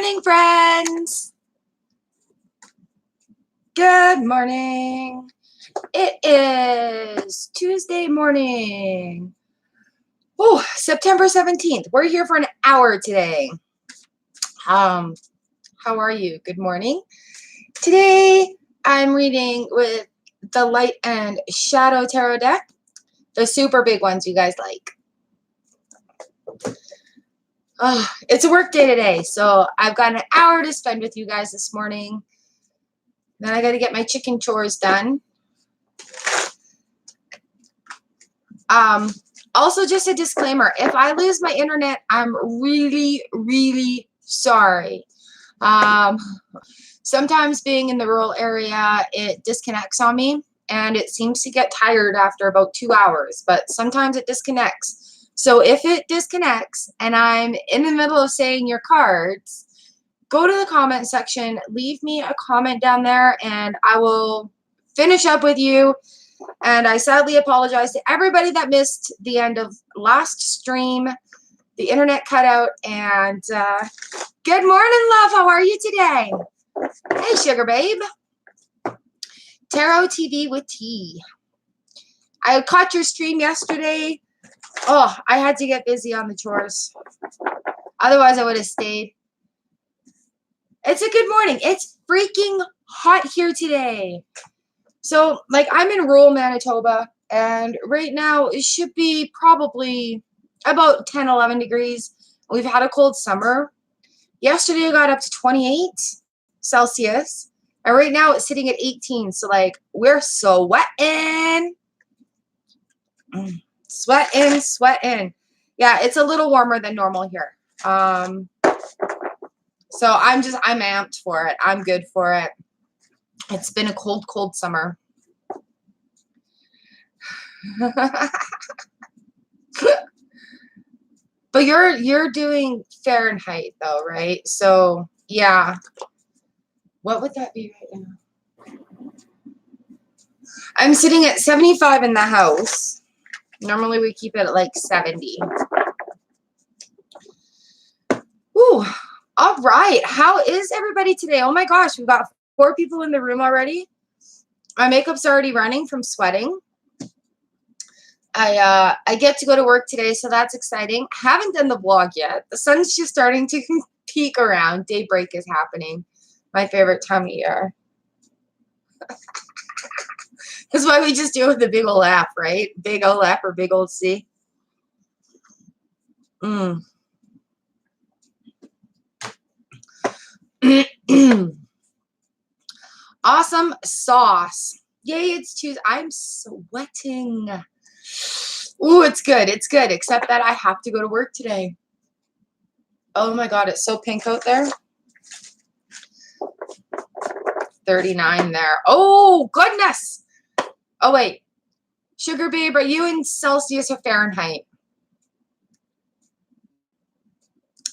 morning, friends. Good morning. It is Tuesday morning. Oh, September 17th. We're here for an hour today. How are you? Good morning. Today, I'm reading with the Light and Shadow Tarot deck. The super big ones you guys like. It's a work day today, so I've got an hour to spend with you guys this morning. Then I got to get my chicken chores done. Also, just a disclaimer, if I lose my internet, I'm really, really sorry. Sometimes being in the rural area, it disconnects on me, and it seems to get tired after about 2 hours, but sometimes it disconnects. So if it disconnects and I'm in the middle of saying your cards, go to the comment section, leave me a comment down there, and I will finish up with you. And I sadly apologize to everybody that missed the end of last stream. The internet cut out, and good morning, love. How are you today? Hey, sugar babe. Tarot TV with T. I caught your stream yesterday. Oh, I had to get busy on the chores. Otherwise, I would have stayed. It's a good morning. It's freaking hot here today. So, like, I'm in rural Manitoba, and right now it should be probably about 10, 11 degrees. We've had a cold summer. Yesterday, I got up to 28 Celsius, and right now it's sitting at 18. So, like, we're sweating. Sweating. Yeah, it's a little warmer than normal here. So I'm amped for it. I'm good for it. It's been a cold summer. But you're doing Fahrenheit though, right? So yeah. What would that be right now? I'm sitting at 75 in the house. Normally we keep it at like 70. Ooh, all right. How is everybody today? Oh my gosh, we've got 4 people in the room already. My makeup's already running from sweating. I get to go to work today, so that's exciting. Haven't done the vlog yet. The sun's just starting to peek around. Daybreak is happening. My favorite time of year. That's why we just do it with a big old F, right? Big old F or big old C. Awesome sauce. Yay, it's Tuesday. I'm sweating. Ooh, it's good. It's good, except that I have to go to work today. Oh my God, it's so pink out there. 39 there. Oh, goodness. Oh, wait. Sugar babe, are you in Celsius or Fahrenheit?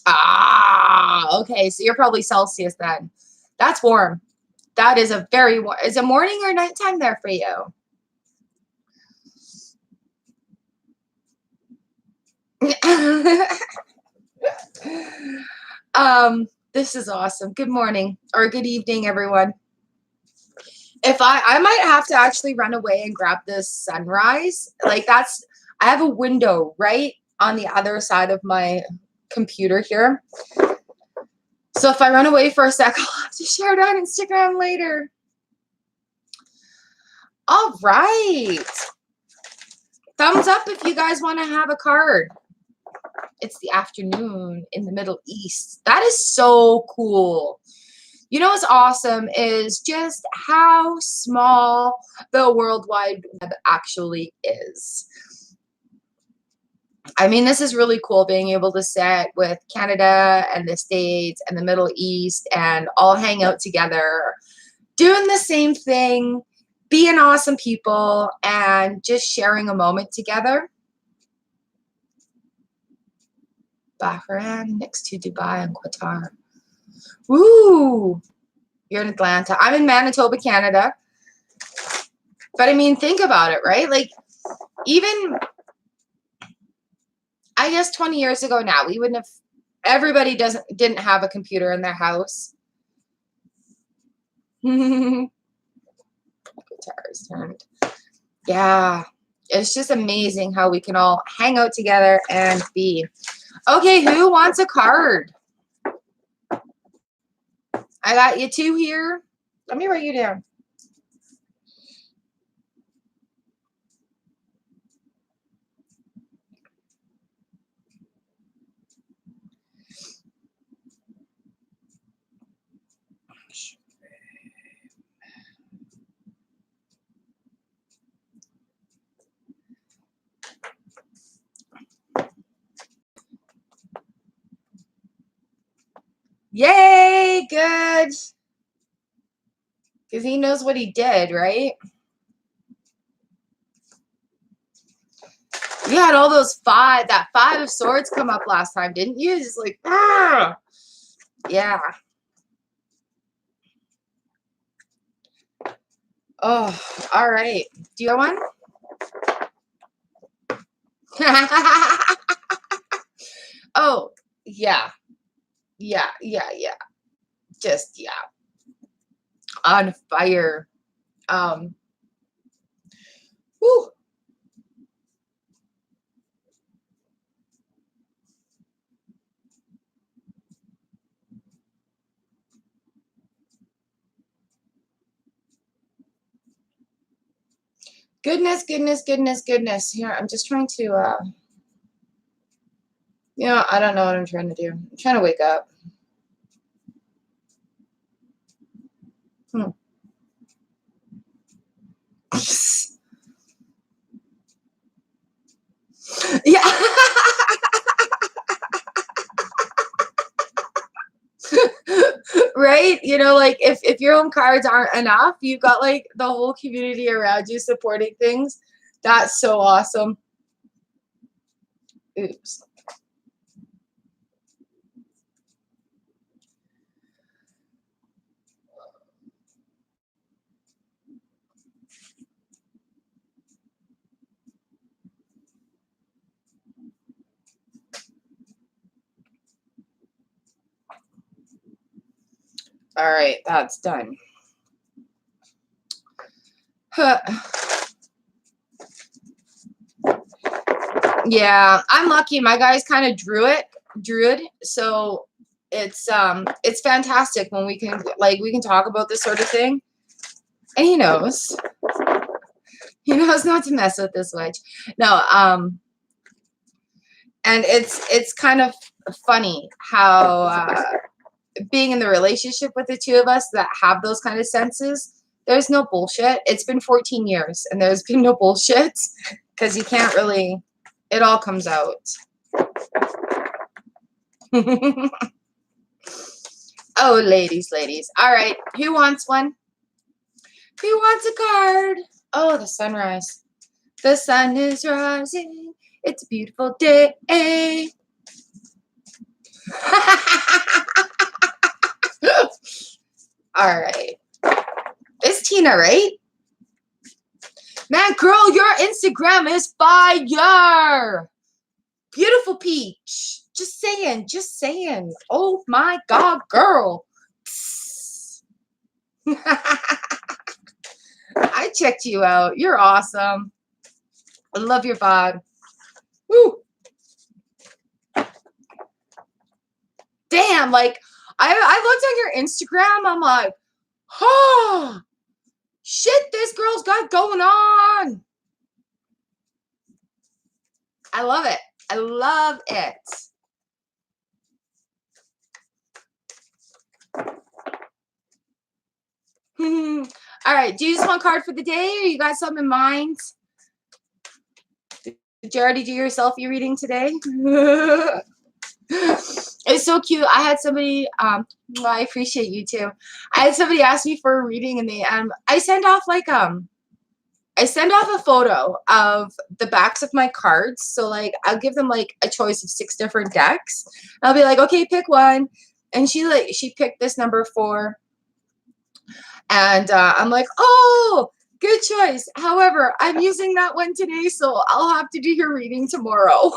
Ah, okay. So you're probably Celsius then. That's warm. That is a very warm. Is it morning or nighttime there for you? This is awesome. Good morning or good evening, everyone. If I might have to actually run away and grab this sunrise. Like I have a window right on the other side of my computer here. So if I run away for a sec, I'll have to share it on Instagram later. All right. Thumbs up if you guys want to have a card. It's the afternoon in the Middle East. That is so cool. You know what's awesome is just how small the World Wide Web actually is. I mean, this is really cool being able to sit with Canada and the States and the Middle East and all hang out together, doing the same thing, being awesome people, and just sharing a moment together. Bahrain next to Dubai and Qatar. Woo! You're in Atlanta. I'm in Manitoba, Canada. But I mean, think about it, right? Like, even, I guess 20 years ago now, we wouldn't have Everybody didn't have a computer in their house. Guitar is turned. Yeah. It's just amazing how we can all hang out together and be. Okay, who wants a card? I got you two here. Let me write you down. Yay, good. Because he knows what he did, right? You had all those that 5 of swords come up last time, didn't you? Just like, ah. Yeah. Oh, all right. Do you want one? Oh, yeah. Yeah. Just, yeah. On fire. Whew. Goodness. Here, I'm just trying to, I don't know what I'm trying to do. I'm trying to wake up. Yeah. Right? Like if your own cards aren't enough, you've got like the whole community around you supporting things. That's so awesome. Oops. All right, that's done. Yeah, I'm lucky. My guy's kind of druid, so it's fantastic when we can talk about this sort of thing, and he knows not to mess with this witch. No, and it's kind of funny how being in the relationship with the two of us that have those kind of senses, there's no bullshit. It's been 14 years and there's been no bullshit because you can't really, it all comes out. Oh, ladies. All right. Who wants one? Who wants a card? Oh, the sunrise. The sun is rising. It's a beautiful day. All right. It's Tina, right? Man, girl, your Instagram is fire. Beautiful peach. Just saying. Oh my God, girl. I checked you out. You're awesome. I love your vibe. Woo. Damn, like I looked on your Instagram. I'm like, oh shit, this girl's got going on. I love it. All right, do you just want a card for the day, or you got something in mind? Did you already do your selfie reading today? It's so cute. I had somebody, well, I appreciate you too. I had somebody ask me for a reading, and I send off a photo of the backs of my cards. So like I'll give them like a choice of 6 different decks. I'll be like, okay, pick one. And she picked this number 4. And I'm like, oh, good choice. However, I'm using that one today, so I'll have to do your reading tomorrow.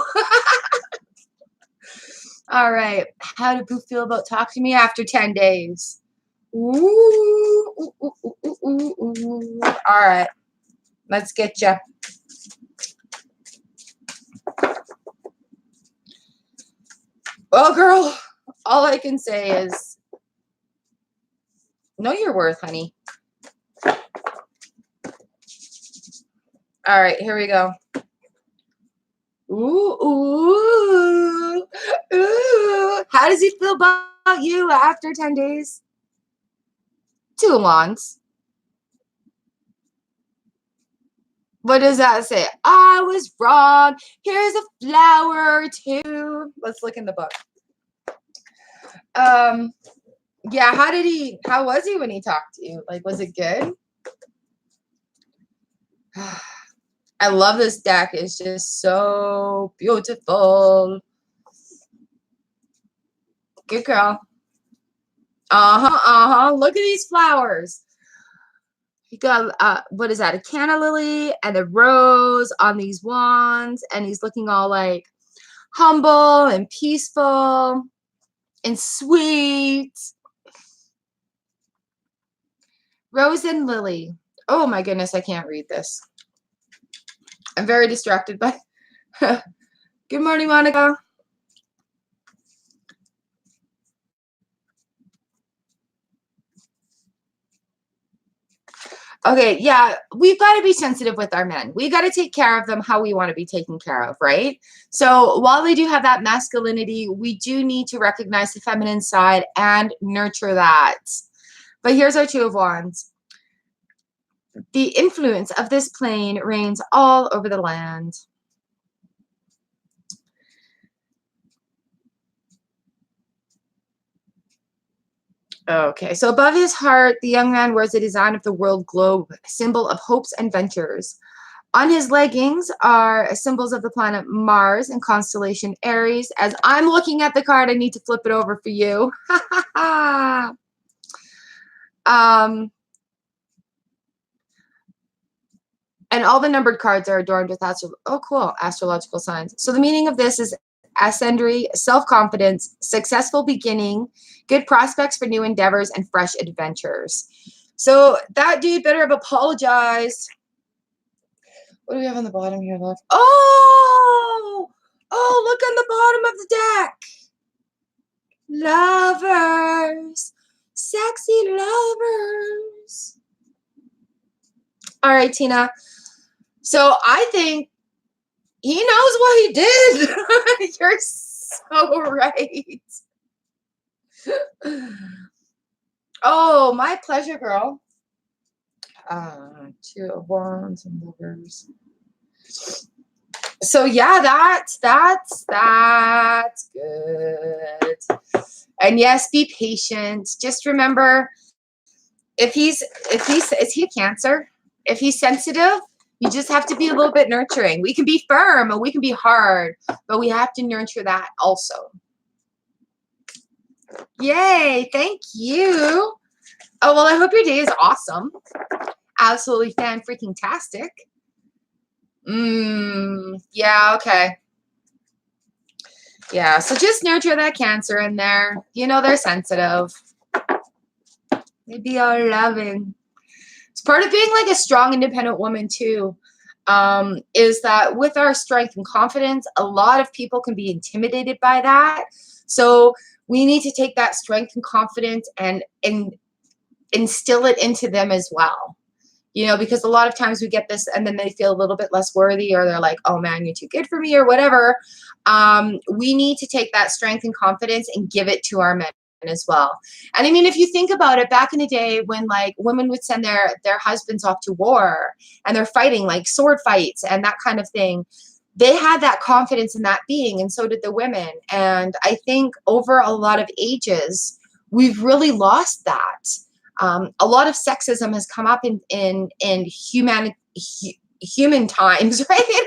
All right. How do Boo feel about talking to me after 10 days? Ooh, ooh, ooh, ooh, ooh, ooh, ooh. All right. Let's get you. Well, girl, all I can say is know your worth, honey. All right, here we go. Ooh, ooh, ooh. How does he feel about you after 10 days? 2 wands. What does that say? I was wrong. Here's a flower too. Let's look in the book. Yeah, how was he when he talked to you? Like, was it good? I love this deck. It's just so beautiful. Good girl. Look at these flowers. You got what is that? A canna lily and a rose on these wands, and he's looking all like humble and peaceful and sweet. Rose and lily. Oh my goodness, I can't read this. I'm very distracted by. Good morning, Monica. Okay, yeah, we've got to be sensitive with our men. We got to take care of them how we want to be taken care of, right? So while they do have that masculinity, we do need to recognize the feminine side and nurture that. But here's our Two of Wands. The influence of this plane reigns all over the land. Okay, so above his heart, the young man wears a design of the world globe, a symbol of hopes and ventures. On his leggings are symbols of the planet Mars and constellation Aries. As I'm looking at the card, I need to flip it over for you. And all the numbered cards are adorned with astrological signs. So the meaning of this is ascendary, self-confidence, successful beginning, good prospects for new endeavors, and fresh adventures. So that dude better have apologized. What do we have on the bottom here, love? Oh, look on the bottom of the deck. Lovers, sexy lovers. All right, Tina. So I think he knows what he did. You're so right. Oh, my pleasure, girl. Two of Wands and Lovers. So yeah, that's good. And yes, be patient. Just remember, is he a Cancer? If he's sensitive, you just have to be a little bit nurturing. We can be firm and we can be hard, but we have to nurture that also. Yay, thank you. Oh, well, I hope your day is awesome. Absolutely fan-freaking-tastic. Yeah, okay. Yeah, so just nurture that Cancer in there. You know, they're sensitive. They be all loving. It's part of being like a strong, independent woman too, is that with our strength and confidence, a lot of people can be intimidated by that. So we need to take that strength and confidence and instill it into them as well. You know, because a lot of times we get this and then they feel a little bit less worthy, or they're like, oh man, you're too good for me, or whatever. We need to take that strength and confidence and give it to our men as well. And I mean, if you think about it, back in the day when like women would send their husbands off to war and they're fighting like sword fights and that kind of thing, they had that confidence in that being, and so did the women. And I think over a lot of ages, we've really lost that. A lot of sexism has come up in human times, right?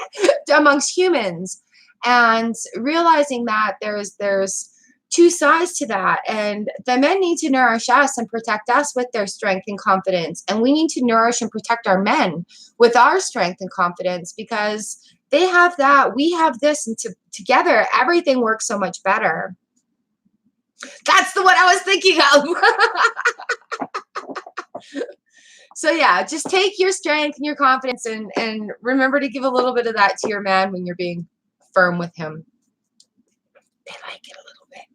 Amongst humans, and realizing that there's two sides to that, and the men need to nourish us and protect us with their strength and confidence, and we need to nourish and protect our men with our strength and confidence, because they have that, we have this, and together everything works so much better. That's the one I was thinking of. So yeah, just take your strength and your confidence and remember to give a little bit of that to your man when you're being firm with him. They like it a little bit.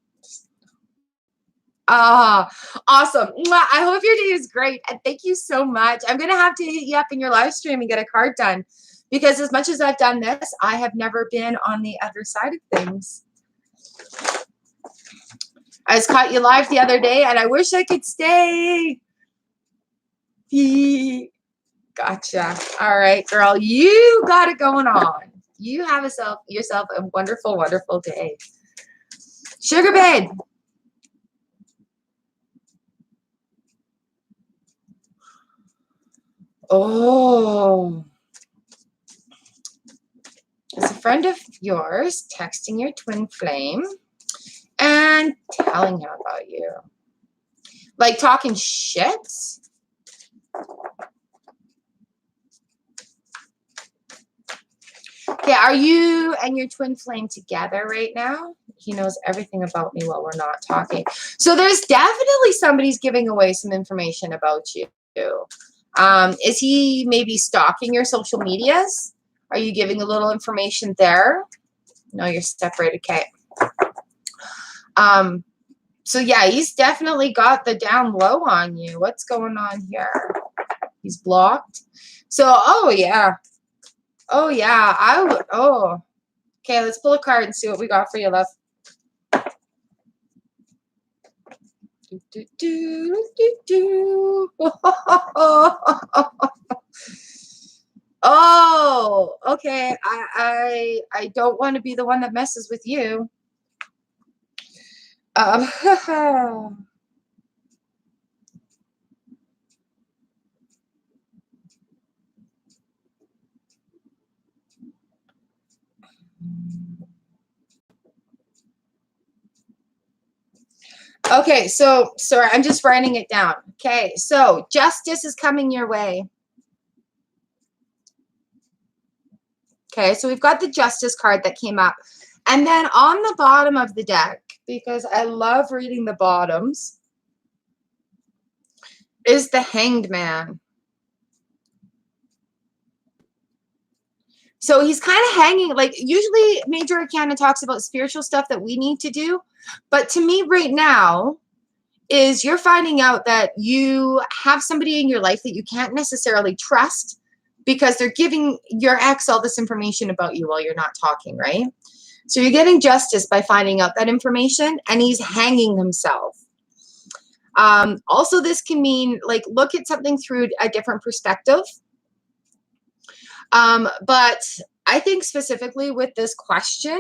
Ah, awesome. Mwah. I hope your day is great. And thank you so much. I'm going to have to hit you up in your live stream and get a card done. Because as much as I've done this, I have never been on the other side of things. I just caught you live the other day, and I wish I could stay. Gotcha. All right, girl. You got it going on. You have yourself a wonderful, wonderful day. Sugar babe. Oh. Is a friend of yours texting your twin flame and telling him about you? Like talking shit? Okay, are you and your twin flame together right now? He knows everything about me while we're not talking. So there's definitely somebody's giving away some information about you. Is he maybe stalking your social medias? Are you giving a little information there? No, you're separated. Okay. So yeah, he's definitely got the down low on you. What's going on here? He's blocked. So, oh yeah. Oh yeah. Oh. Okay, let's pull a card and see what we got for you, love. Oh, okay. I don't want to be the one that messes with you. Okay, so sorry, I'm just writing it down. Okay, so justice is coming your way. Okay, so we've got the justice card that came up. And then on the bottom of the deck, because I love reading the bottoms, is the Hanged Man. So he's kind of hanging, like usually Major Arcana talks about spiritual stuff that we need to do. But to me right now is you're finding out that you have somebody in your life that you can't necessarily trust because they're giving your ex all this information about you while you're not talking, right? So you're getting justice by finding out that information, and he's hanging himself. Also, this can mean like look at something through a different perspective. But I think specifically with this question,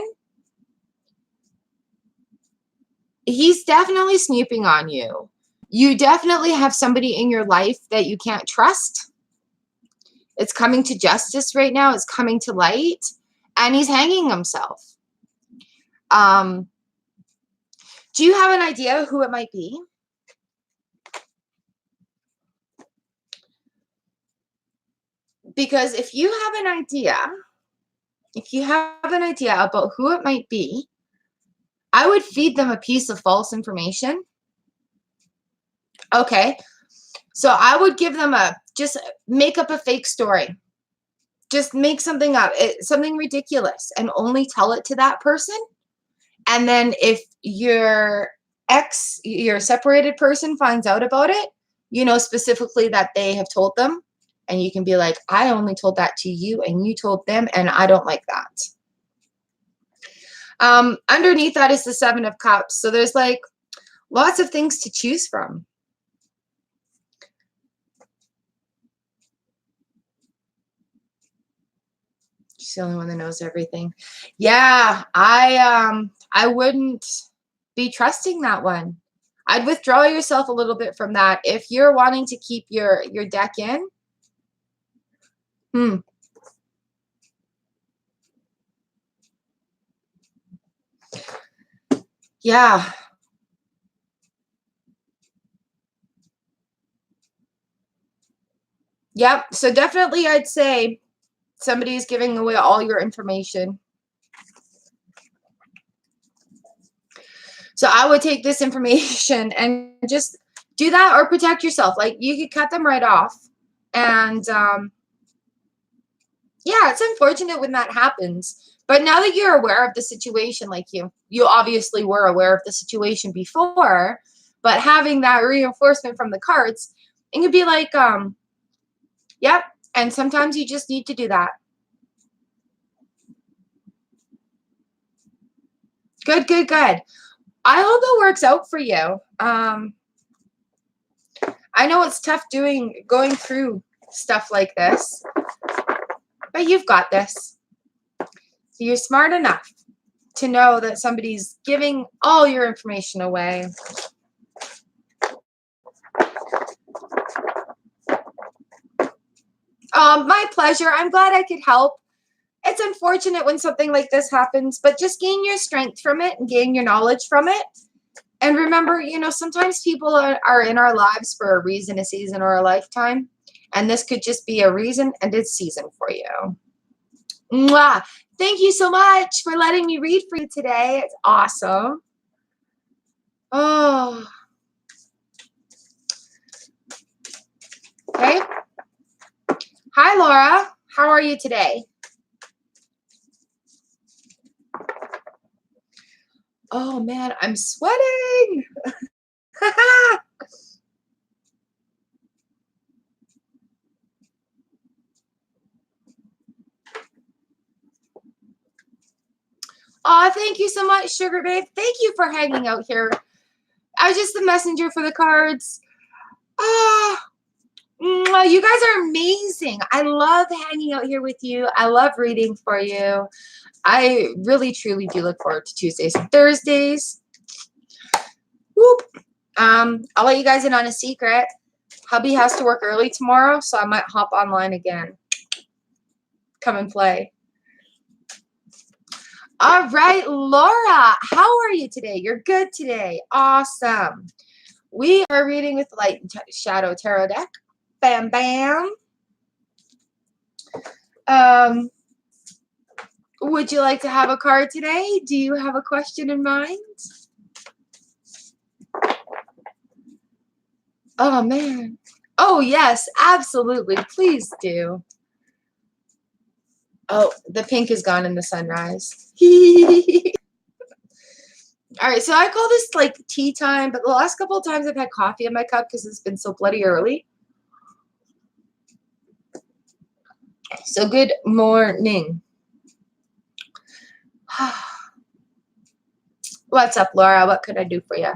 he's definitely snooping on you. You definitely have somebody in your life that you can't trust. It's coming to justice right now. It's coming to light. And he's hanging himself. Do you have an idea who it might be? Because if you have an idea about who it might be, I would feed them a piece of false information. Okay. So I would give them just make up a fake story. Just make something up, something ridiculous, and only tell it to that person. And then if your separated person finds out about it, you know specifically that they have told them. And you can be like, I only told that to you and you told them, and I don't like that. Underneath that is the Seven of Cups. So there's like lots of things to choose from. She's the only one that knows everything. Yeah, I wouldn't be trusting that one. I'd withdraw yourself a little bit from that. If you're wanting to keep your deck in, yeah. Yep. So definitely I'd say somebody's giving away all your information. So I would take this information and just do that, or protect yourself. Like, you could cut them right off. And yeah, it's unfortunate when that happens. But now that you're aware of the situation, like you obviously were aware of the situation before, but having that reinforcement from the cards, it could be like, yep. And sometimes you just need to do that. Good, good, good. I hope it works out for you. I know it's tough going through stuff like this, but you've got this. You're smart enough to know that somebody's giving all your information away. My pleasure. I'm glad I could help. It's unfortunate when something like this happens, but just gain your strength from it and gain your knowledge from it. And remember, sometimes people are in our lives for a reason, a season, or a lifetime. And this could just be a reason and a season for you. Mwah! Thank you so much for letting me read for you today. It's awesome. Oh. Okay. Hi, Laura. How are you today? Oh, man, I'm sweating. Oh, thank you so much, Sugar Babe. Thank you for hanging out here. I was just the messenger for the cards. You guys are amazing. I love hanging out here with you. I love reading for you. I really, truly do look forward to Tuesdays and Thursdays. Whoop. I'll let you guys in on a secret. Hubby has to work early tomorrow, so I might hop online again. Come and play. All right, Laura, how are you today? You're good today. Awesome. We are reading with Light and Shadow Tarot deck. Bam, bam. Would you like to have a card today? Do you have a question in mind? Oh, man. Oh, yes, absolutely. Please do. Oh, the pink is gone in the sunrise. All right, so I call this like tea time, but the last couple of times I've had coffee in my cup because it's been so bloody early. So good morning. What's up, Laura? What could I do for you?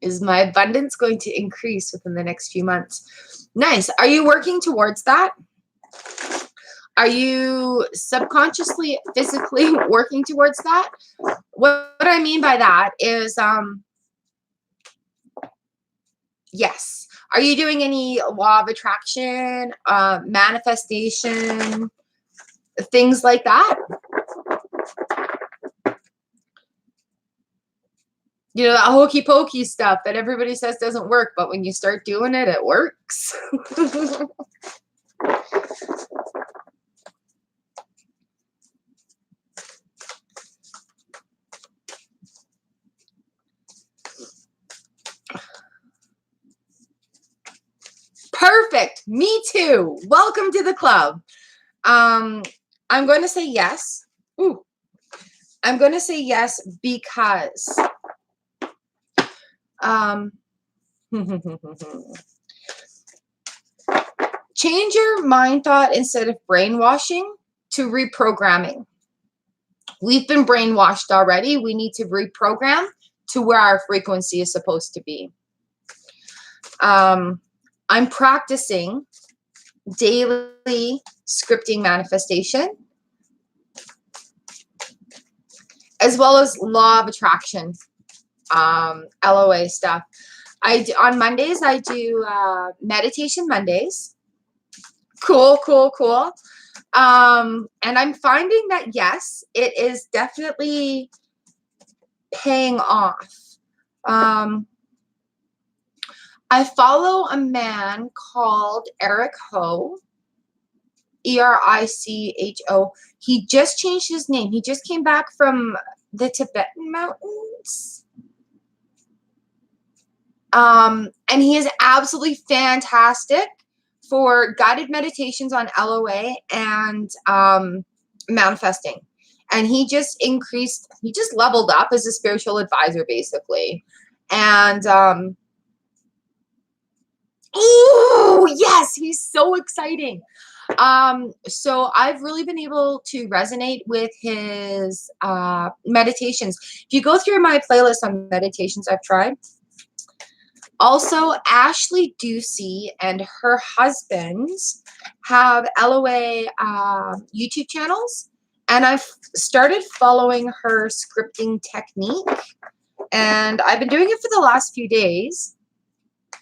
Is my abundance going to increase within the next few months? Nice. Are you working towards that? Are you subconsciously, physically working towards that? What I mean by that is, yes. Are you doing any law of attraction, manifestation, things like that? That hokey pokey stuff that everybody says doesn't work, but when you start doing it, it works. Perfect. Me too. Welcome to the club. I'm going to say yes. Ooh. I'm going to say yes because change your mind thought instead of brainwashing to reprogramming. We've been brainwashed already. We need to reprogram to where our frequency is supposed to be. I'm practicing daily scripting manifestation, as well as law of attraction, LOA stuff. On Mondays, I do meditation Mondays. Cool, cool, cool. And I'm finding that, yes, it is definitely paying off. I follow a man called Eric Ho, Ericho. He just changed his name. He just came back from the Tibetan mountains. And he is absolutely fantastic for guided meditations on LOA and manifesting. And he just leveled up as a spiritual advisor, basically. And oh yes, he's so exciting. So I've really been able to resonate with his meditations. If you go through my playlist on meditations I've tried, also Ashley Ducey and her husband have LOA YouTube channels, and I've started following her scripting technique, and I've been doing it for the last few days,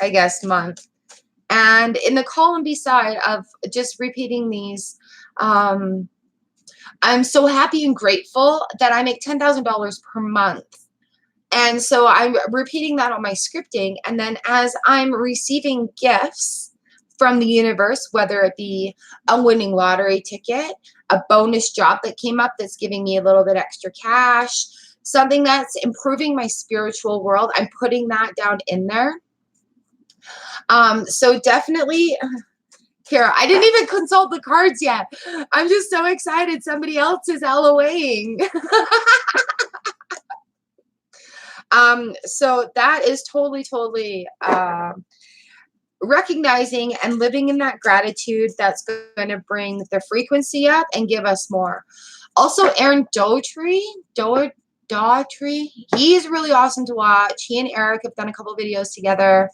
I guess month. And in the column beside of just repeating these, I'm so happy and grateful that I make $10,000 per month. And so I'm repeating that on my scripting. And then as I'm receiving gifts from the universe, whether it be a winning lottery ticket, a bonus job that came up that's giving me a little bit extra cash, something that's improving my spiritual world, I'm putting that down in there. So definitely, Kara, I didn't even consult the cards yet. I'm just so excited. Somebody else is LOAing. So that is totally recognizing and living in that gratitude that's going to bring the frequency up and give us more. Also, Aaron Daughtry, he's really awesome to watch. He and Eric have done a couple videos together.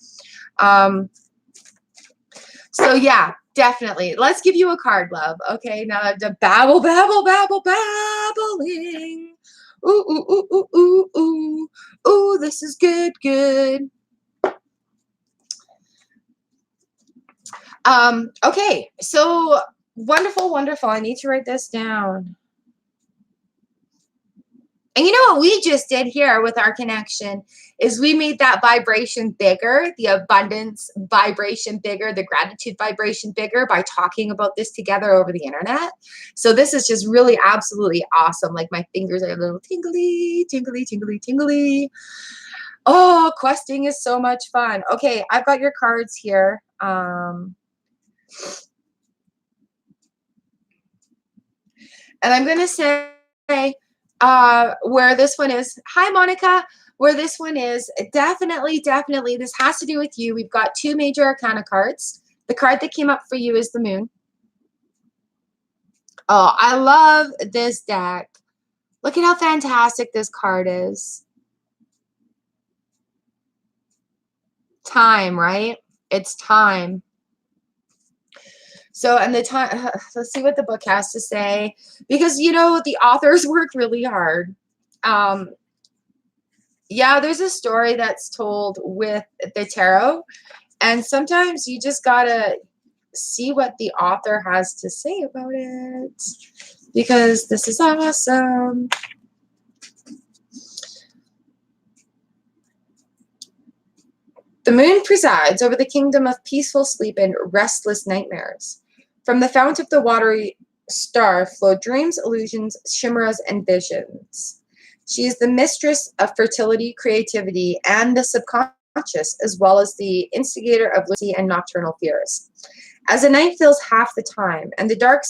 So yeah, definitely. Let's give you a card, love. Okay, now the babbling. Ooh, this is good. Okay, so wonderful. I need to write this down. And you know what we just did here with our connection is we made that vibration bigger, the abundance vibration bigger, the gratitude vibration bigger by talking about this together over the internet. So this is just really absolutely awesome. Like my fingers are a little tingly. Oh, questing is so much fun. Okay, I've got your cards here. And I'm going to say where this one is. Hi, Monica. Where this one is, definitely, this has to do with you. We've got two major arcana cards. The card that came up for you is the moon. Oh, I love this deck. Look at how fantastic this card is. Time, right? It's time. So, and the time, let's see what the book has to say. Because, you know, the authors worked really hard. Yeah, there's a story that's told with the tarot. And sometimes you just got to see what the author has to say about it. Because this is awesome. The moon presides over the kingdom of peaceful sleep and restless nightmares. From the fount of the watery star flow dreams, illusions, chimeras, and visions. She is the mistress of fertility, creativity, and the subconscious, as well as the instigator of lunacy and nocturnal fears. As the night fills half the time, and the dark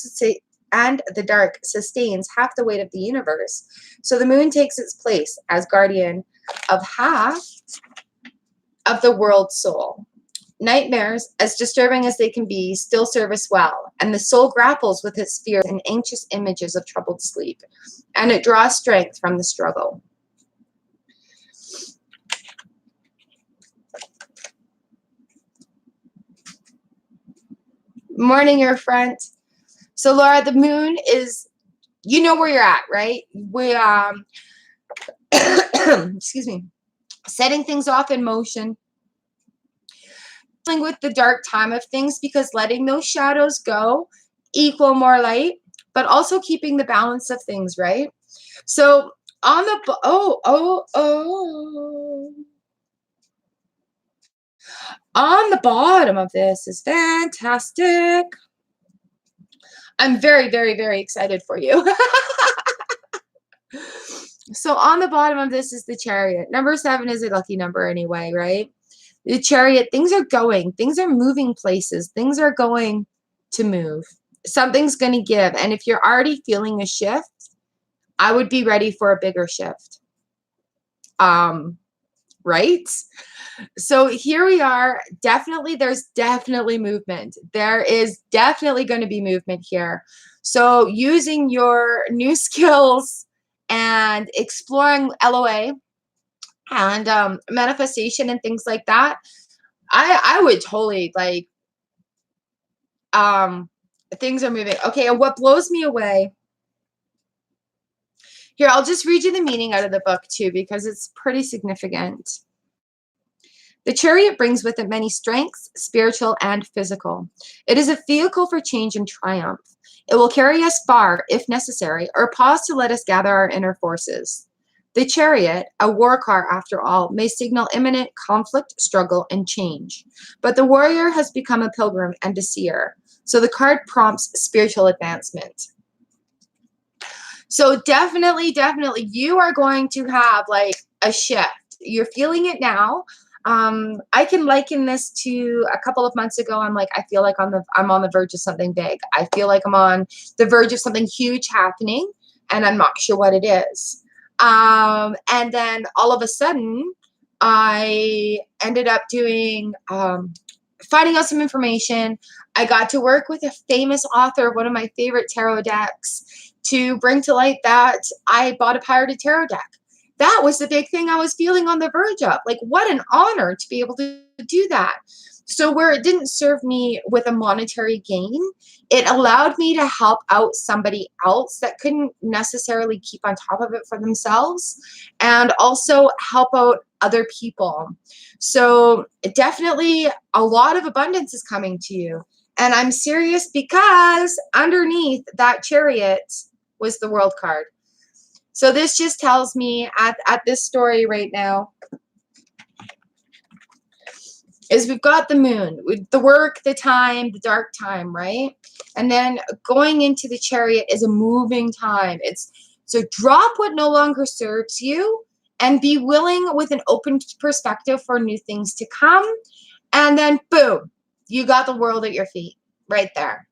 sustains half the weight of the universe, so the moon takes its place as guardian of half of the world's soul. Nightmares, as disturbing as they can be, still serve us well, and the soul grapples with its fears and anxious images of troubled sleep, and it draws strength from the struggle. Morning, your friend. So, Laura, the moon is, you know where you're at, right? We, excuse me, setting things off in motion, with the dark time of things, because letting those shadows go equal more light, but also keeping the balance of things, right? So on the On the bottom of this is fantastic. I'm very, very, very excited for you. So on the bottom of this is the Chariot. Number 7 is a lucky number anyway, right? The Chariot, things are going. Things are moving places. Things are going to move. Something's going to give. And if you're already feeling a shift, I would be ready for a bigger shift. Right? So here we are. Definitely, there's definitely movement. There is definitely going to be movement here. So using your new skills and exploring LOA and manifestation and things like that, I would totally like, things are moving. Okay, and what blows me away, here, I'll just read you the meaning out of the book too, because it's pretty significant. The Chariot brings with it many strengths, spiritual and physical. It is a vehicle for change and triumph. It will carry us far, if necessary, or pause to let us gather our inner forces. The Chariot, a war car after all, may signal imminent conflict, struggle, and change. But the warrior has become a pilgrim and a seer, so the card prompts spiritual advancement. So definitely, definitely, you are going to have like a shift. You're feeling it now. I can liken this to a couple of months ago. I'm like, I feel like I'm on the verge of something big. I feel like I'm on the verge of something huge happening, and I'm not sure what it is. And then all of a sudden, I ended up doing, finding out some information. I got to work with a famous author of one of my favorite tarot decks to bring to light that I bought a pirated tarot deck. That was the big thing I was feeling on the verge of. Like, what an honor to be able to do that. So where it didn't serve me with a monetary gain, it allowed me to help out somebody else that couldn't necessarily keep on top of it for themselves, and also help out other people. So definitely a lot of abundance is coming to you. And I'm serious, because underneath that Chariot was the World card. So this just tells me at this story right now is we've got the moon, the work, the time, the dark time, right? And then going into the Chariot is a moving time. It's so drop what no longer serves you and be willing with an open perspective for new things to come. And then boom, you got the world at your feet right there.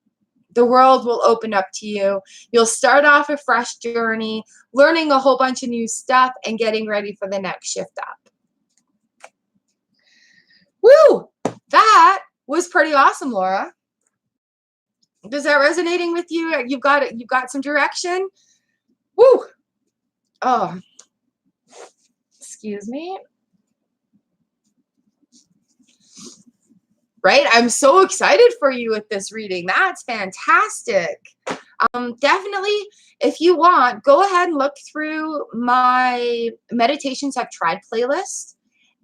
The world will open up to you. You'll start off a fresh journey, learning a whole bunch of new stuff and getting ready for the next shift up. Woo! That was pretty awesome, Laura. Is that resonating with you? You've got some direction? Woo! Oh, excuse me. Right? I'm so excited for you with this reading. That's fantastic. Definitely, if you want, go ahead and look through my Meditations I've Tried playlist,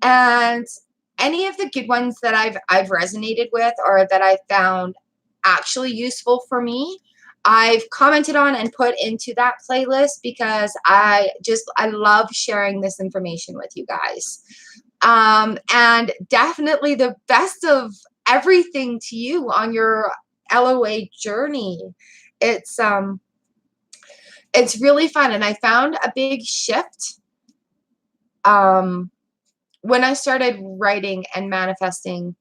and any of the good ones that I've resonated with or that I found actually useful for me, I've commented on and put into that playlist, because I love sharing this information with you guys. And definitely the best of everything to you on your LOA journey. It's really fun, and I found a big shift when I started writing and manifesting.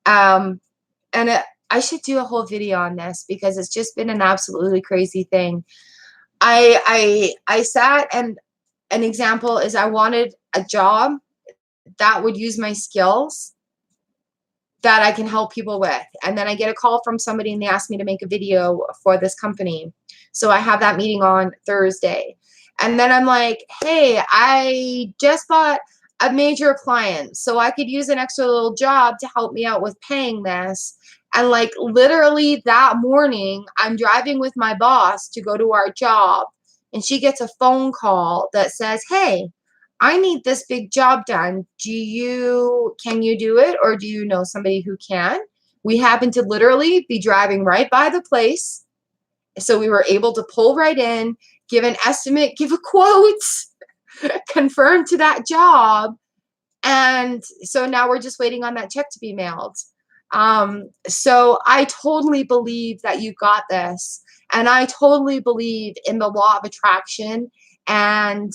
And I should do a whole video on this, because it's just been an absolutely crazy thing. I sat, and an example is I wanted a job that would use my skills that I can help people with. And then I get a call from somebody and they ask me to make a video for this company. So I have that meeting on Thursday. And then I'm like, hey, I just bought a major client, so I could use an extra little job to help me out with paying this. And like literally that morning, I'm driving with my boss to go to our job, and she gets a phone call that says, hey, I need this big job done. Can you do it? Or do you know somebody who can? We happen to literally be driving right by the place. So we were able to pull right in, give an estimate, give a quote, confirm to that job. And so now we're just waiting on that check to be mailed. So I totally believe that you got this. And I totally believe in the law of attraction and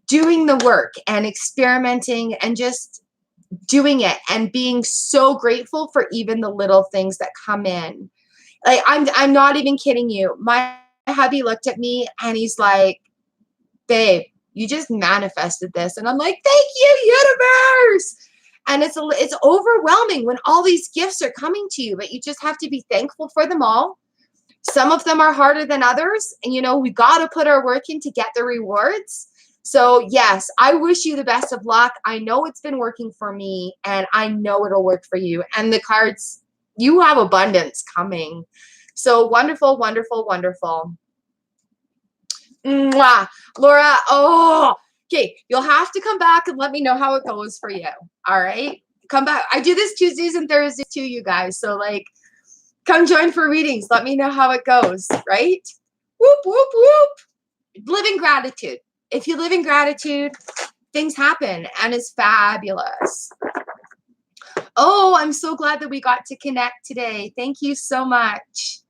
doing the work and experimenting and just doing it and being so grateful for even the little things that come in. Like I'm not even kidding you. My hubby looked at me and he's like, babe, you just manifested this. And I'm like, thank you, universe. And it's overwhelming when all these gifts are coming to you, but you just have to be thankful for them all. Some of them are harder than others. And, you know, we got to put our work in to get the rewards. So, yes, I wish you the best of luck. I know it's been working for me, and I know it'll work for you. And the cards, you have abundance coming. So wonderful, wonderful, wonderful. Mwah. Laura, oh, okay. You'll have to come back and let me know how it goes for you. All right. Come back. I do this Tuesdays and Thursdays too, you guys. So, like, come join for readings. Let me know how it goes, right? Whoop, whoop, whoop. Live in gratitude. If you live in gratitude, things happen, and it's fabulous. Oh, I'm so glad that we got to connect today. Thank you so much.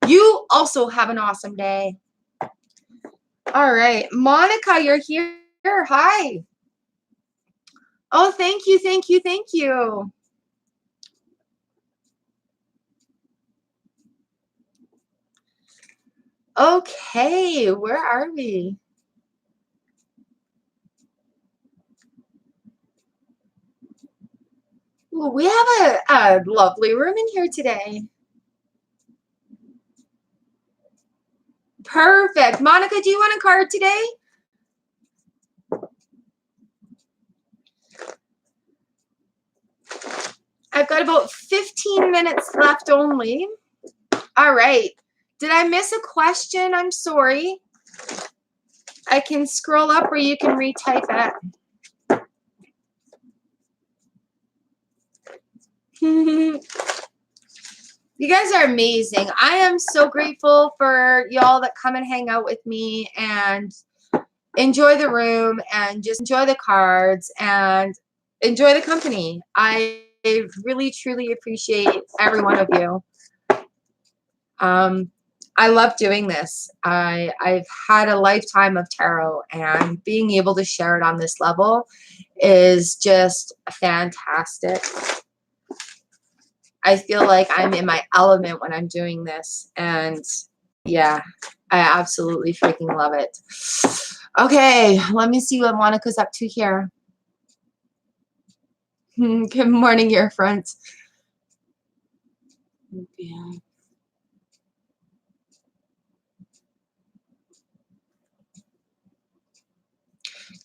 You also have an awesome day. All right. Monica, you're here. Hi. Oh, thank you, thank you, thank you. Okay, where are we? Ooh, we have a lovely room in here today. Perfect. Monica, do you want a card today? I've got about 15 minutes left only. All right. Did I miss a question? I'm sorry. I can scroll up or you can retype it. You guys are amazing. I am so grateful for y'all that come and hang out with me and enjoy the room and just enjoy the cards and enjoy the company. I really, truly appreciate every one of you. I love doing this. I've had a lifetime of tarot, and being able to share it on this level is just fantastic. I feel like I'm in my element when I'm doing this, and yeah, I absolutely freaking love it. Okay, let me see what Monica's up to here. Good morning, your friends. Yeah.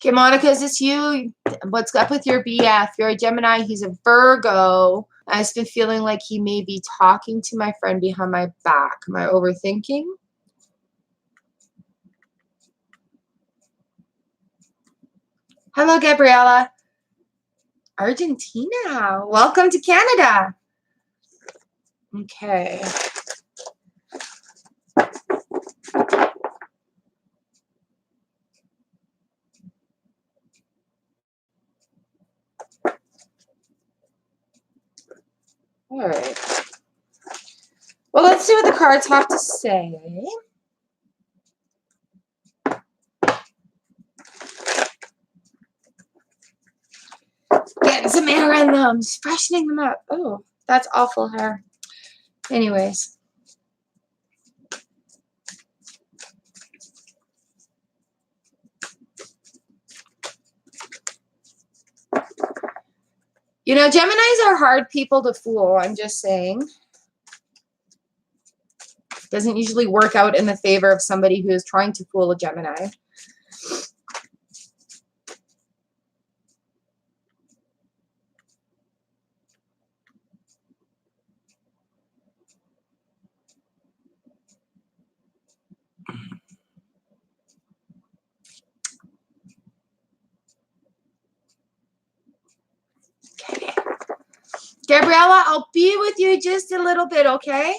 Okay, Monica, is this you? What's up with your BF? You're a Gemini. He's a Virgo. I've been feeling like he may be talking to my friend behind my back. Am I overthinking? Hello, Gabriella. Argentina. Welcome to Canada. Okay. All right. Well, let's see what the cards have to say. Getting some air in them, just freshening them up. Oh, that's awful hair. Anyways. You know, Geminis are hard people to fool. I'm just saying. Doesn't usually work out in the favor of somebody who is trying to fool a Gemini. Okay. Gabriella, I'll be with you just a little bit, okay?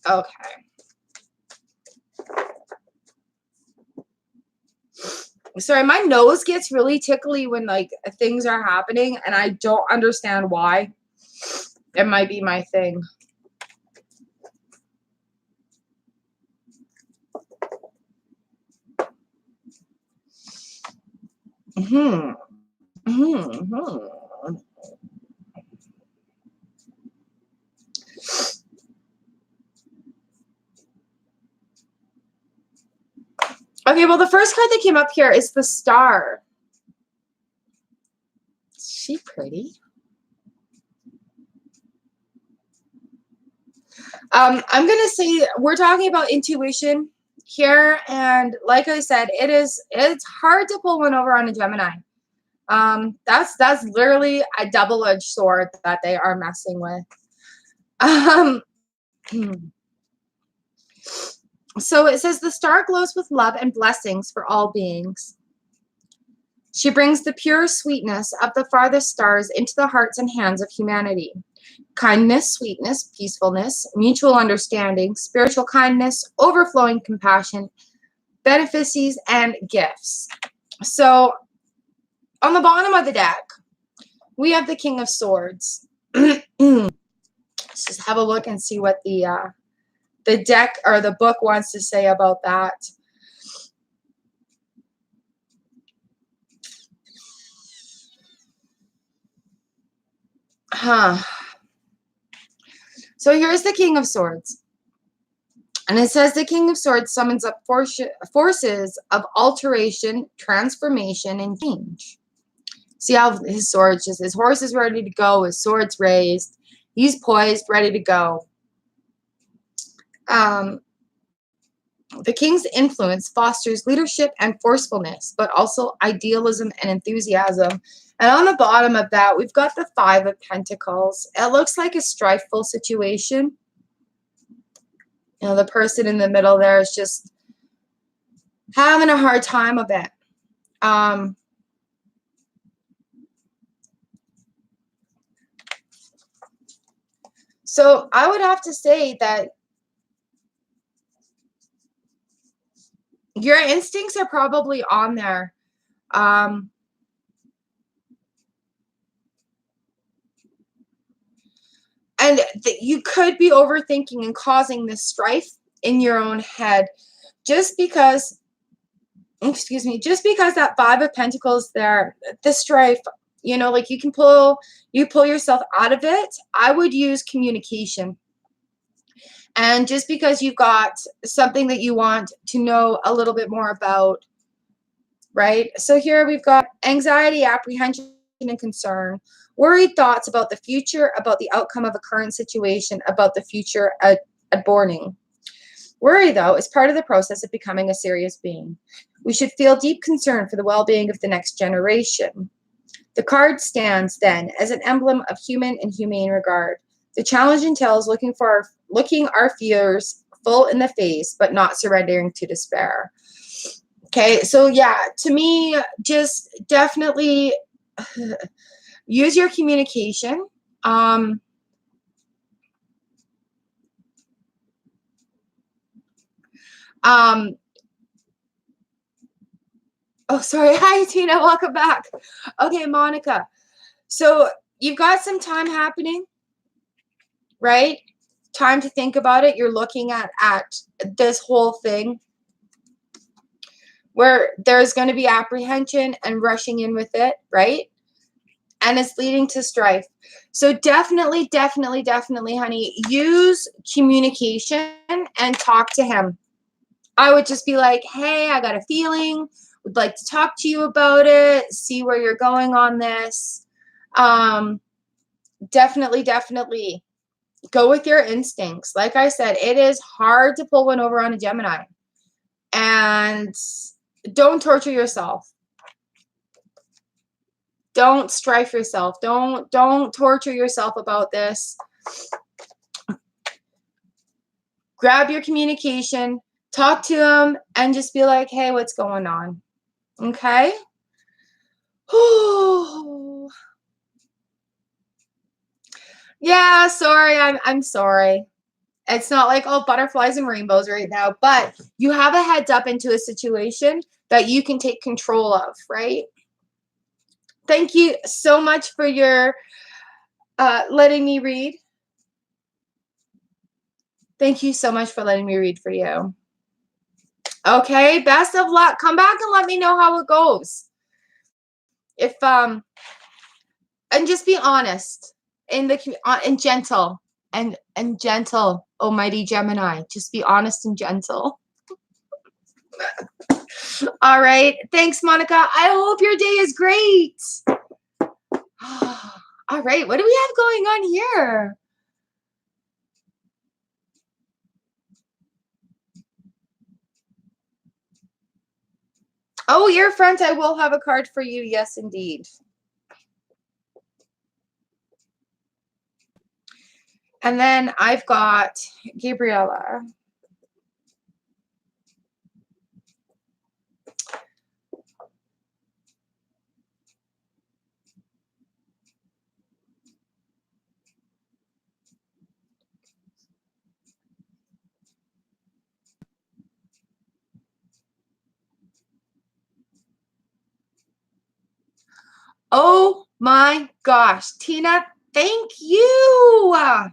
Okay. Sorry, my nose gets really tickly when like things are happening and I don't understand why. It might be my thing. Hmm. Okay, well, the first card that came up here is the Star. Is she pretty? I'm gonna say we're talking about intuition here, and like I said, it's hard to pull one over on a Gemini. That's literally a double-edged sword that they are messing with. Um, so it says the star glows with love and blessings for all beings. She brings the pure sweetness of the farthest stars into the hearts and hands of humanity. Kindness, sweetness, peacefulness, mutual understanding, spiritual kindness, overflowing compassion, benefices, and gifts. So on the bottom of the deck, we have the King of Swords. Let's just have a look and see what the deck or the book wants to say about that. So here's the King of Swords. And it says the King of Swords summons up forces of alteration, transformation, and change. See how his sword just, his horse is ready to go, his sword's raised, he's poised, ready to go. The King's influence fosters leadership and forcefulness, but also idealism and enthusiasm. And on the bottom of that, we've got the Five of Pentacles. It looks like a strifeful situation. You know, the person in the middle there is just having a hard time of it. So I would have to say that your instincts are probably on there. And you could be overthinking and causing this strife in your own head just because, excuse me, just because that Five of Pentacles there, the strife, you know, like you pull yourself out of it. I would use communication. And just because you've got something that you want to know a little bit more about, right? So here we've got anxiety, apprehension, and concern, worried thoughts about the future, about the outcome of a current situation, about the future adorning. Worry, though, is part of the process of becoming a serious being. We should feel deep concern for the well-being of the next generation. The card stands, then, as an emblem of human and humane regard. The challenge entails looking our fears full in the face, but not surrendering to despair. Okay, so yeah, to me, just definitely use your communication. Oh, sorry. Hi, Tina. Welcome back. Okay, Monica. So you've got some time happening, right? Time to think about it. You're looking at this whole thing where there's going to be apprehension and rushing in with it, right? And it's leading to strife. So definitely, definitely, definitely, honey, use communication and talk to him. I would just be like, hey, I got a feeling. Would like to talk to you about it. See where you're going on this. Definitely, definitely go with your instincts. Like I said, it is hard to pull one over on a Gemini. And don't torture yourself. Don't strife yourself. Don't torture yourself about this. Grab your communication, talk to them, and just be like, hey, what's going on? Okay? Yeah, sorry. I'm sorry. It's not like all butterflies and rainbows right now, but you have a heads up into a situation that you can take control of, right? Thank you so much for your letting me read. Thank you so much for letting me read for you. Okay, best of luck. Come back and let me know how it goes. If and just be honest and gentle and gentle, almighty Gemini. Just be honest and gentle. All right. Thanks, Monica. I hope your day is great. All right. What do we have going on here? Oh, your friend, I will have a card for you. Yes, indeed. And then I've got Gabriella. Oh my gosh, Tina, thank you.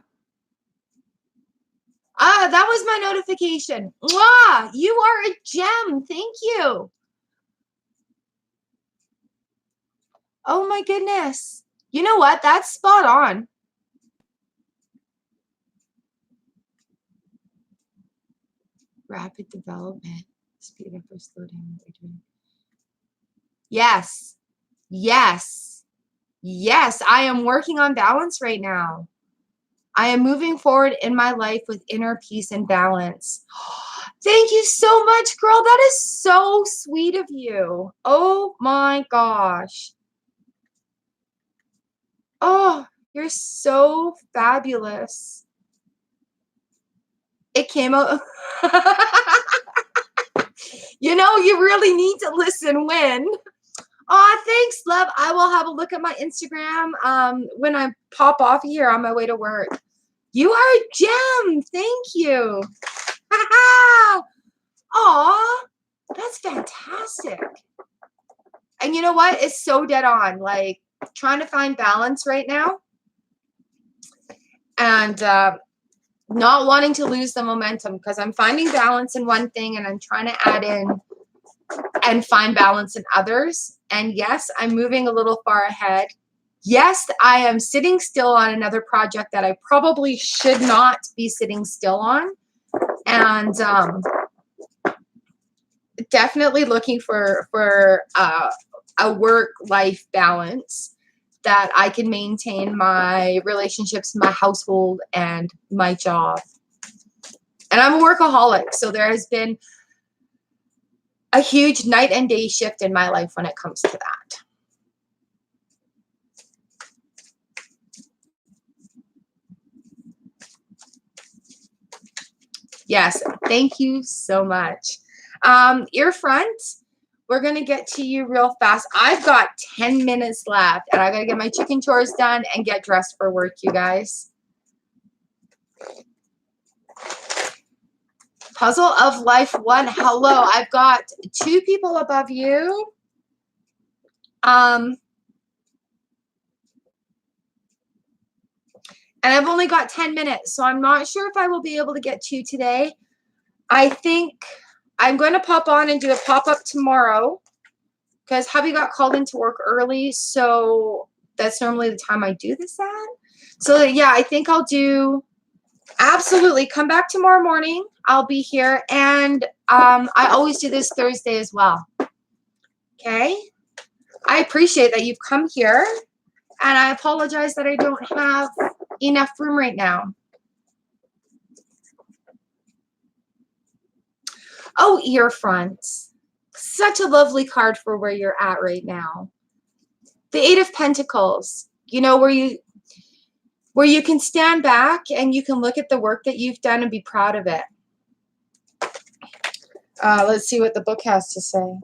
That was my notification. Mwah! You are a gem. Thank you. Oh my goodness. You know what? That's spot on. Rapid development. Speed up or slow down what you're doing. Yes. Yes. Yes. I am working on balance right now. I am moving forward in my life with inner peace and balance. Thank you so much, girl. That is so sweet of you. Oh my gosh. Oh, you're so fabulous. It came out. You know, you really need to listen when. Oh, thanks, love. I will have a look at my Instagram when I pop off here on my way to work. You are a gem. Thank you. Aw, that's fantastic. And you know what? It's so dead on. Like, trying to find balance right now. And not wanting to lose the momentum because I'm finding balance in one thing and I'm trying to add in and find balance in others. And yes, I'm moving a little far ahead. Yes, I am sitting still on another project that I probably should not be sitting still on. And definitely looking for a work-life balance that I can maintain my relationships, my household, and my job. And I'm a workaholic, so there has been a huge night and day shift in my life when it comes to that. Yes, thank you so much. Ear front, we're going to get to you real fast. I've got 10 minutes left, and I got to get my chicken chores done and get dressed for work, you guys. Puzzle of Life 1. Hello. I've got 2 people above you. And I've only got 10 minutes, so I'm not sure if I will be able to get to today. I think I'm going to pop on and do a pop-up tomorrow because hubby got called into work early, so that's normally the time I do this at. So, yeah, I think I'll do absolutely come back tomorrow morning. I'll be here, and I always do this Thursday as well. Okay? I appreciate that you've come here, and I apologize that I don't have enough room right now. Oh, ear front. Such a lovely card for where you're at right now. The 8 of Pentacles, you know, where you can stand back and you can look at the work that you've done and be proud of it. Let's see what the book has to say.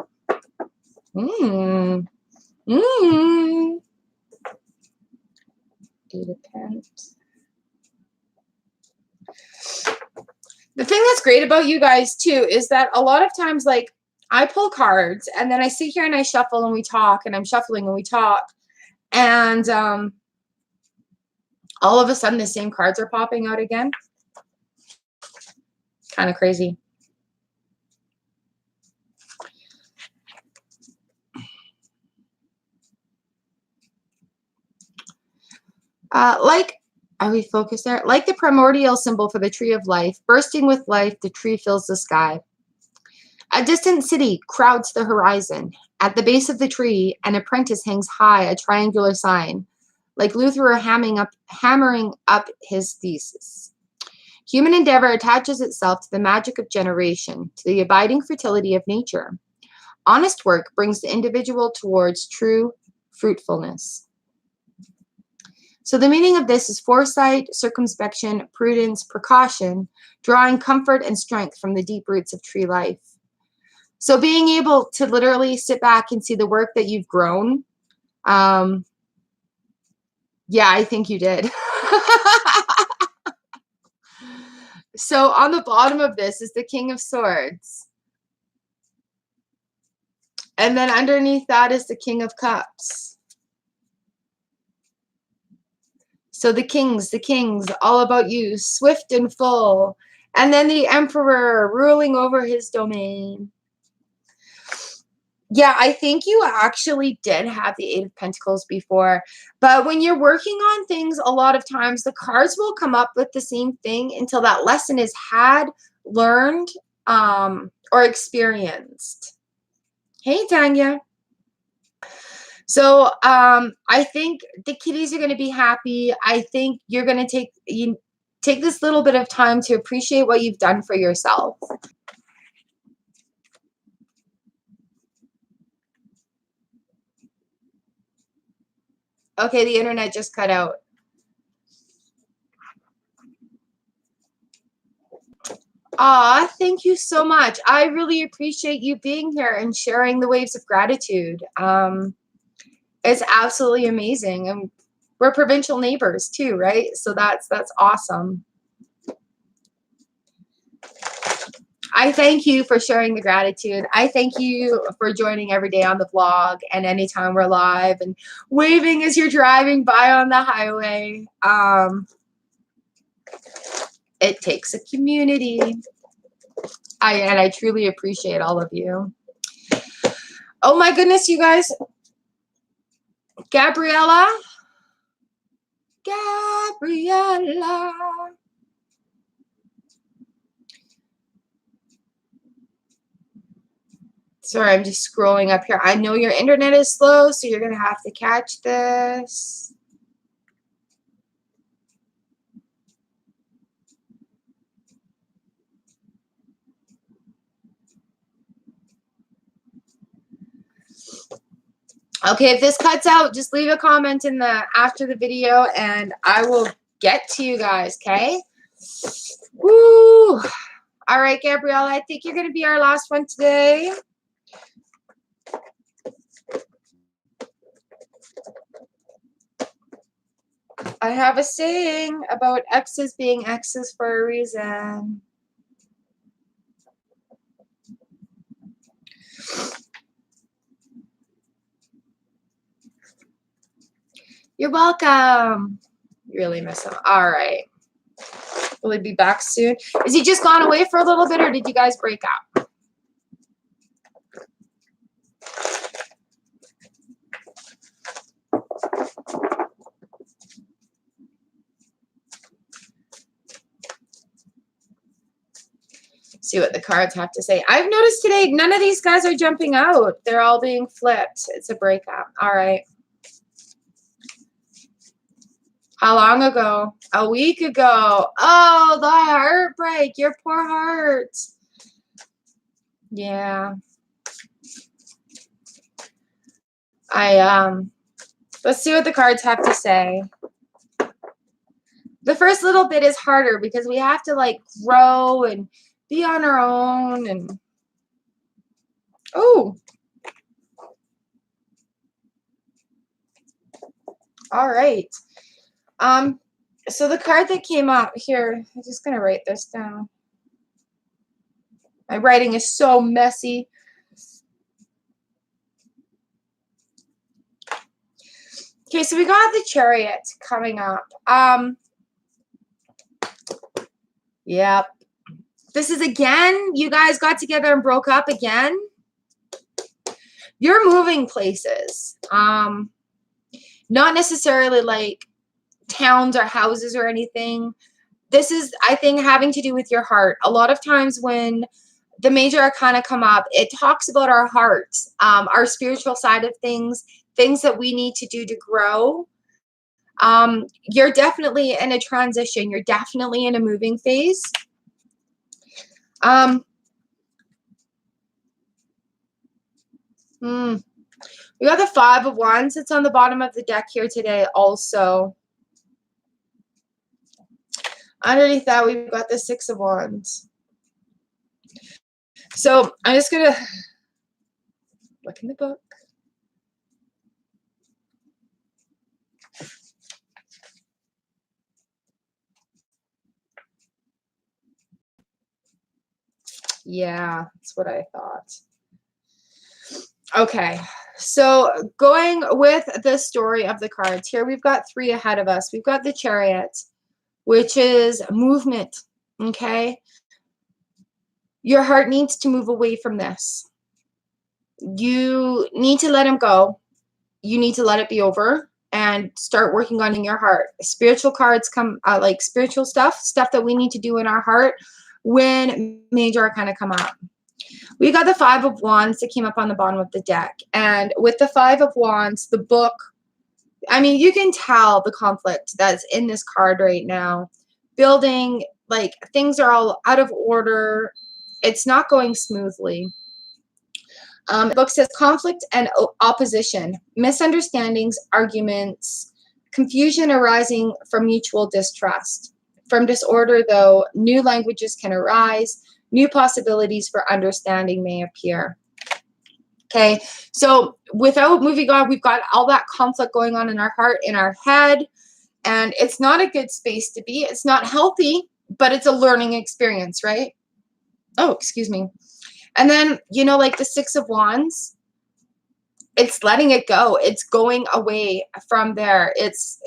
Eight of Pentacles. The thing that's great about you guys too is that a lot of times, like, I pull cards and then I sit here and I shuffle and we talk, and I'm shuffling and we talk, and all of a sudden the same cards are popping out again. Kind of crazy. Like, are we focused there? Like the primordial symbol for the tree of life, bursting with life, the tree fills the sky. A distant city crowds the horizon. At the base of the tree, an apprentice hangs high a triangular sign, like Luther hammering up his thesis. Human endeavor attaches itself to the magic of generation, to the abiding fertility of nature. Honest work brings the individual towards true fruitfulness. So the meaning of this is foresight, circumspection, prudence, precaution, drawing comfort and strength from the deep roots of tree life. So being able to literally sit back and see the work that you've grown, yeah, I think you did. So on the bottom of this is the King of Swords. And then underneath that is the King of Cups. So the kings, all about you, swift and full. And then the Emperor ruling over his domain. Yeah, I think you actually did have the Eight of Pentacles before. But when you're working on things, a lot of times the cards will come up with the same thing until that lesson is had, learned, or experienced. Hey, Tanya. So I think the kitties are going to be happy. I think you're going to take this little bit of time to appreciate what you've done for yourself. Okay, the internet just cut out. Thank you so much. I really appreciate you being here and sharing the waves of gratitude. It's absolutely amazing. And we're provincial neighbors too, right? So that's awesome. I thank you for sharing the gratitude. I thank you for joining every day on the vlog and anytime we're live and waving as you're driving by on the highway. It takes a community. And I truly appreciate all of you. Oh my goodness, you guys. Gabriella. Sorry, I'm just scrolling up here. I know your internet is slow, so you're going to have to catch this. Okay, if this cuts out, just leave a comment in the after the video and I will get to you guys, okay? Woo! All right, Gabriella, I think you're going to be our last one today. I have a saying about exes being exes for a reason. You're welcome. You really miss him. All right. Will he be back soon? Is he just gone away for a little bit or did you guys break up? See what the cards have to say. I've noticed today none of these guys are jumping out. They're all being flipped. It's a breakup. All right. How long ago? A week ago. Oh, the heartbreak. Your poor heart. Yeah. Let's see what the cards have to say. The first little bit is harder because we have to like grow and be on our own and oh. All right. So the card that came up here, I'm just gonna write this down. My writing is so messy. Okay, so we got the Chariot coming up. Yep. This is again, you guys got together and broke up again. You're moving places. Not necessarily like towns or houses or anything. This is, I think, having to do with your heart. A lot of times when the major arcana come up, it talks about our hearts, our spiritual side of things, things that we need to do to grow. You're definitely in a transition. You're definitely in a moving phase. We got the Five of Wands. It's on the bottom of the deck here today also. Underneath that, we've got the Six of Wands. So I'm just going to look in the book. Yeah, that's what I thought. Okay, so going with the story of the cards, here we've got three ahead of us. We've got the Chariot, which is movement, okay? Your heart needs to move away from this. You need to let him go. You need to let it be over and start working on in your heart. Spiritual cards come, like spiritual stuff that we need to do in our heart when major arcana come up. We got the Five of Wands that came up on the bottom of the deck. And with the Five of Wands, the book, I mean, you can tell the conflict that's in this card right now. Building, like, things are all out of order. It's not going smoothly. The book says conflict and opposition, misunderstandings, arguments, confusion arising from mutual distrust. From disorder, though, new languages can arise. New possibilities for understanding may appear. Okay, so without moving on, we've got all that conflict going on in our heart, in our head, and it's not a good space to be. It's not healthy, but it's a learning experience, right? Oh, excuse me. And then, you know, like the Six of Wands, it's letting it go. It's going away from there. It's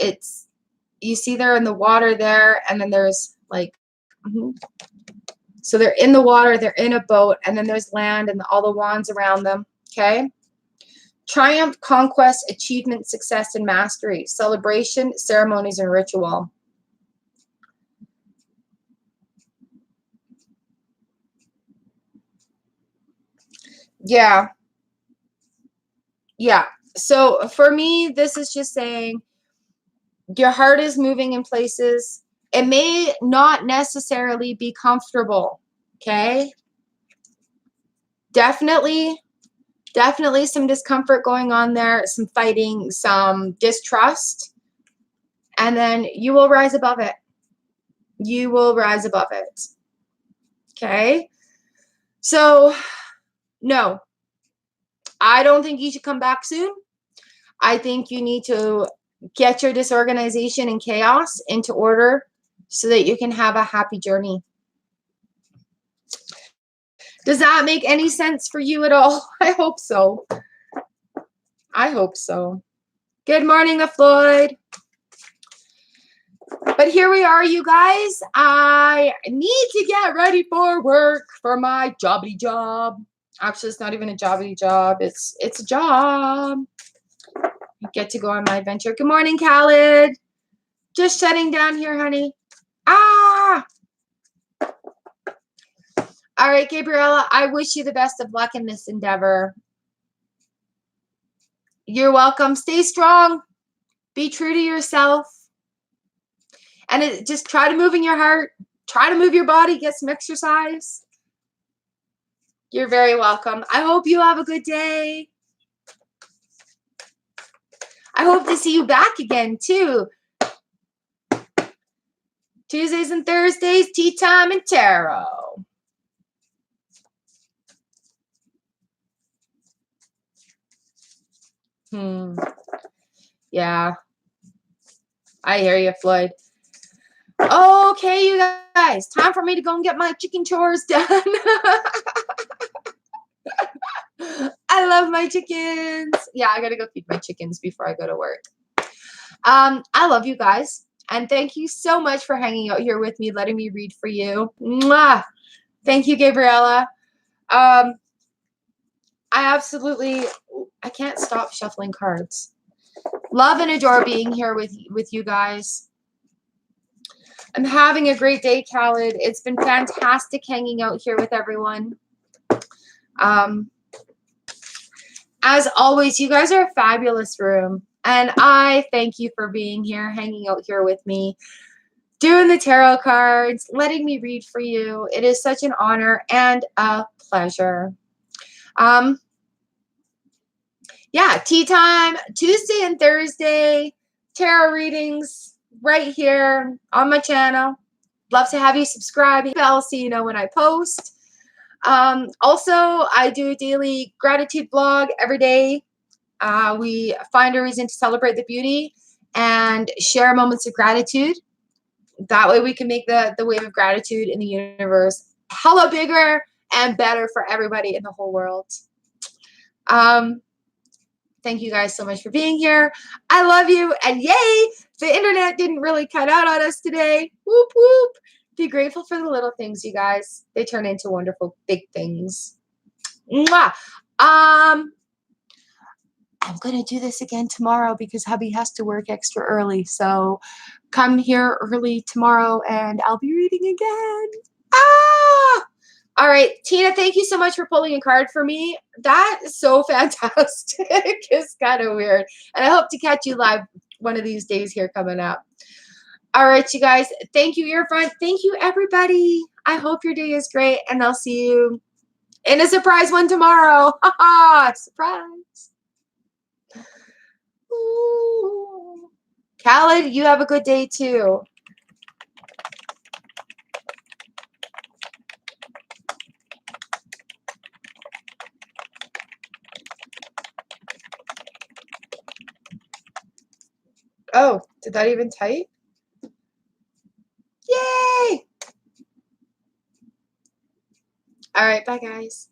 you see they're in the water there, and then there's like, so they're in the water, they're in a boat, and then there's land and all the wands around them, okay? Triumph, conquest, achievement, success, and mastery. Celebration, ceremonies, and ritual. Yeah. Yeah. So for me, this is just saying your heart is moving in places. It may not necessarily be comfortable, okay? Definitely some discomfort going on there, some fighting, some distrust, and then you will rise above it. You will rise above it. Okay? So, no, I don't think you should come back soon. I think you need to get your disorganization and chaos into order so that you can have a happy journey. Does that make any sense for you at all? I hope so. I hope so. Good morning, Floyd. But here we are, you guys. I need to get ready for work for my jobbity job. Actually, it's not even a jobbity job. It's a job. I get to go on my adventure. Good morning, Khaled. Just shutting down here, honey. Ah! All right, Gabriella, I wish you the best of luck in this endeavor. You're welcome. Stay strong. Be true to yourself. And just try to move in your heart. Try to move your body. Get some exercise. You're very welcome. I hope you have a good day. I hope to see you back again, too. Tuesdays and Thursdays, tea time and tarot. Yeah. I hear you, Floyd. Okay, you guys, time for me to go and get my chicken chores done. I love my chickens. Yeah, I gotta go feed my chickens before I go to work. I love you guys. And thank you so much for hanging out here with me, letting me read for you. Mwah! Thank you, Gabriella. I can't stop shuffling cards. Love and adore being here with you guys. I'm having a great day, Khaled. It's been fantastic hanging out here with everyone. As always, you guys are a fabulous room. And I thank you for being here, hanging out here with me, doing the tarot cards, letting me read for you. It is such an honor and a pleasure. Yeah, tea time, Tuesday and Thursday, tarot readings right here on my channel. Love to have you subscribe, bell so you know when I post. Also, I do a daily gratitude blog every day. We find a reason to celebrate the beauty and share moments of gratitude. That way we can make the wave of gratitude in the universe hella bigger and better for everybody in the whole world. Thank you guys so much for being here. I love you. And yay, the internet didn't really cut out on us today. Whoop, whoop. Be grateful for the little things, you guys. They turn into wonderful big things. Mwah. I'm going to do this again tomorrow because hubby has to work extra early. So come here early tomorrow and I'll be reading again. Ah! All right, Tina, thank you so much for pulling a card for me. That is so fantastic. It's kind of weird. And I hope to catch you live one of these days here coming up. All right, you guys. Thank you, Earfront. Thank you, everybody. I hope your day is great, and I'll see you in a surprise one tomorrow. Ha surprise. Ooh. Khaled, you have a good day, too. Oh, did that even type? Yay! All right, bye, guys.